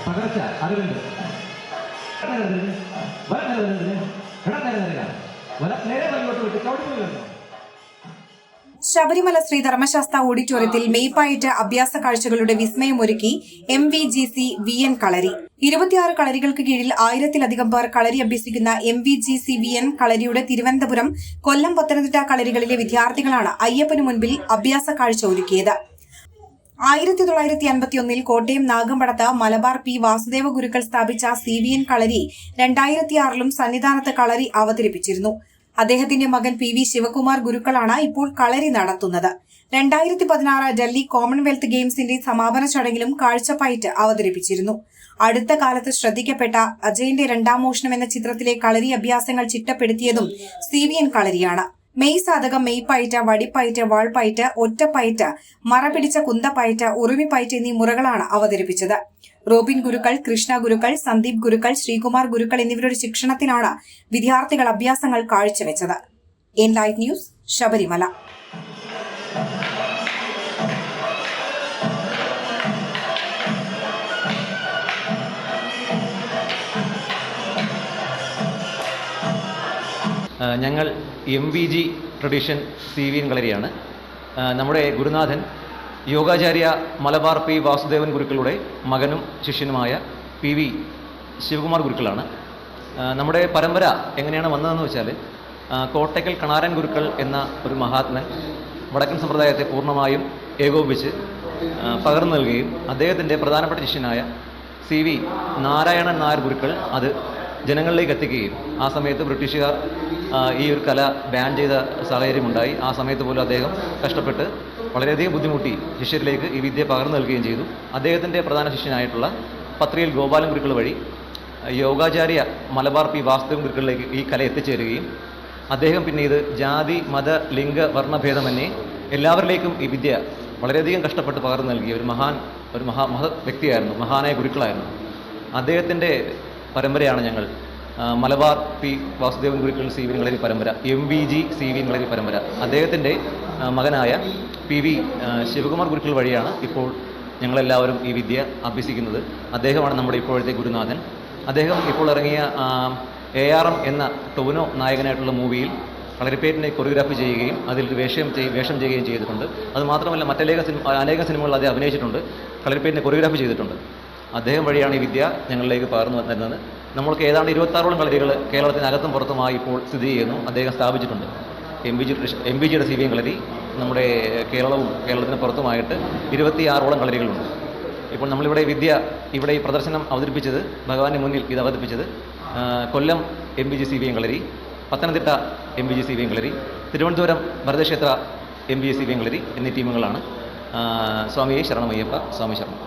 പകർച്ച അറിവുണ്ട്. ശബരിമല ശ്രീ ധർമ്മശാസ്ത്ര ഓഡിറ്റോറിയത്തിൽ മേയ്പായിട്ട് അഭ്യാസ കാഴ്ചകളുടെ വിസ്മയമൊരുക്കി MVGC VN കളരി. 26 കളരികൾക്ക് കീഴിൽ 1000-ലധികം പേർ കളരി അഭ്യസിക്കുന്ന MVGC VN കളരിയുടെ തിരുവനന്തപുരം, കൊല്ലം, പത്തനംതിട്ട കളരികളിലെ വിദ്യാർത്ഥികളാണ് അയ്യപ്പനു മുൻപിൽ അഭ്യാസ കാഴ്ച ഒരുക്കിയത്. 1951 കോട്ടയം നാഗമ്പടത്ത് മലബാർ P. വാസുദേവ ഗുരുക്കൾ സ്ഥാപിച്ച CVN കളരി 2006 സന്നിധാനത്ത് കളരി അവതരിപ്പിച്ചിരുന്നു. അദ്ദേഹത്തിന്റെ മകൻ PV ശിവകുമാർ ഗുരുക്കളാണ് ഇപ്പോൾ കളരി നടത്തുന്നത്. 2016 ഡൽഹി കോമൺവെൽത്ത് ഗെയിംസിന്റെ സമാപന ചടങ്ങിലും കാഴ്ചപ്പയറ്റ് അവതരിപ്പിച്ചിരുന്നു. അടുത്ത കാലത്ത് ശ്രദ്ധിക്കപ്പെട്ട അജയന്റെ രണ്ടാം മോഷണം എന്ന ചിത്രത്തിലെ കളരി അഭ്യാസങ്ങൾ ചിട്ടപ്പെടുത്തിയതും CVN കളരിയാണ്. മെയ് സാധകം, മെയ്പയറ്റ്, വടിപ്പയറ്റ്, വാൾപ്പയറ്റ്, ഒറ്റപ്പയറ്റ്, മറപിടിച്ച കുന്തപ്പയറ്റ്, ഉറുമിപ്പയറ്റ് എന്നീ മുറകളാണ് അവതരിപ്പിച്ചത്. റോബിൻ ഗുരുക്കൾ, കൃഷ്ണ ഗുരുക്കൾ, സന്ദീപ് ഗുരുക്കൾ, ശ്രീകുമാർ ഗുരുക്കൾ എന്നിവരുടെ ശിക്ഷണത്തിലാണ് വിദ്യാർത്ഥികൾ അഭ്യാസങ്ങൾ കാഴ്ചവെച്ചത്. Live news, Sabarimala. ഞങ്ങൾ MVG ട്രഡീഷൻ CVN കളരിയാണ്. നമ്മുടെ ഗുരുനാഥൻ യോഗാചാര്യ മലബാർ P. വാസുദേവൻ ഗുരുക്കളുടെ മകനും ശിഷ്യനുമായ PV ശിവകുമാർ ഗുരുക്കളാണ്. നമ്മുടെ പരമ്പര എങ്ങനെയാണ് വന്നതെന്ന് വെച്ചാൽ, കോട്ടയ്ക്കൽ കണാരൻ ഗുരുക്കൾ എന്ന ഒരു മഹാത്മൻ വടക്കൻ സമ്പ്രദായത്തെ പൂർണ്ണമായും ഏകോപിപ്പിച്ച് പകർന്നു നൽകുകയും അദ്ദേഹത്തിൻ്റെ പ്രധാനപ്പെട്ട ശിഷ്യനായ CV നാരായണൻ നായർ ഗുരുക്കൾ അത് ജനങ്ങളിലേക്ക് എത്തിക്കുകയും ആ സമയത്ത് ബ്രിട്ടീഷുകാർ ഈ ഒരു കല ബാൻ ചെയ്ത സാഹചര്യമുണ്ടായി. ആ സമയത്ത് പോലും അദ്ദേഹം കഷ്ടപ്പെട്ട് വളരെയധികം ബുദ്ധിമുട്ടി ശിഷ്യരിലേക്ക് ഈ വിദ്യ പകർന്നു നൽകുകയും ചെയ്തു. അദ്ദേഹത്തിൻ്റെ പ്രധാന ശിഷ്യനായിട്ടുള്ള പത്രിയിൽ ഗോപാലൻ ഗുരുക്കൾ വഴി യോഗാചാര്യ മലബാർ P. വാസുദേവൻ ഗുരുക്കളിലേക്ക് ഈ കല എത്തിച്ചേരുകയും അദ്ദേഹം പിന്നെ ഇത് ജാതി, മത, ലിംഗ, വർണ്ണഭേദമന്യേ എല്ലാവരിലേക്കും ഈ വിദ്യ വളരെയധികം കഷ്ടപ്പെട്ട് പകർന്നു നൽകിയ ഒരു മഹത് വ്യക്തിയായിരുന്നു, മഹാനായ ഗുരുക്കളായിരുന്നു. അദ്ദേഹത്തിൻ്റെ പരമ്പരയാണ് ഞങ്ങൾ മലബാർ P. വാസുദേവൻ ഗുരുക്കൾ CVN കളരി പരമ്പര, MVG CVN കളരി പരമ്പര. അദ്ദേഹത്തിൻ്റെ മകനായ PV ശിവകുമാർ ഗുരുക്കൾ വഴിയാണ് ഇപ്പോൾ ഞങ്ങളെല്ലാവരും ഈ വിദ്യ അഭ്യസിക്കുന്നത്. അദ്ദേഹമാണ് നമ്മുടെ ഇപ്പോഴത്തെ ഗുരുനാഥൻ. അദ്ദേഹം ഇപ്പോൾ ഇറങ്ങിയ ARM എന്ന ടൊവിനോ നായകനായിട്ടുള്ള മൂവിയിൽ കളരിപ്പയറ്റിനെ കൊറിയോഗ്രാഫി ചെയ്യുകയും അതിൽ വേഷം ചെയ്യുകയും ചെയ്തിട്ടുണ്ട്. അതുമാത്രമല്ല അനേകം സിനിമകളിൽ അദ്ദേഹം അഭിനയിച്ചിട്ടുണ്ട്, കളരിപ്പയറ്റിനെ കൊറിയോഗ്രാഫി ചെയ്തിട്ടുണ്ട്. അദ്ദേഹം വഴിയാണ് ഈ വിദ്യ ഞങ്ങളിലേക്ക് പകർന്നു തരുന്നത്. നമ്മൾക്ക് ഏതാണ്ട് 26ഓളം കളരികൾ കേരളത്തിനകത്തും പുറത്തുമായി ഇപ്പോൾ സ്ഥിതി ചെയ്യുന്നു. അദ്ദേഹം സ്ഥാപിച്ചിട്ടുണ്ട്. MVGയുടെ CVN കളരി നമ്മുടെ കേരളത്തിന് പുറത്തുമായിട്ട് 26ഓളം കളരികളുണ്ട്. ഇപ്പോൾ നമ്മളിവിടെ ഇവിടെ ഈ പ്രദർശനം അവതരിപ്പിച്ചത്, ഭഗവാന്റെ മുന്നിൽ ഇത് അവതരിപ്പിച്ചത് കൊല്ലം MVG CVN കളരി, പത്തനംതിട്ട MVG CVN കളരി, തിരുവനന്തപുരം ഭരതക്ഷേത്ര MVG CVN കളരി എന്നീ ടീമുകളാണ്. സ്വാമിയെ ശരണമയ്യപ്പ, സ്വാമി ശരണം.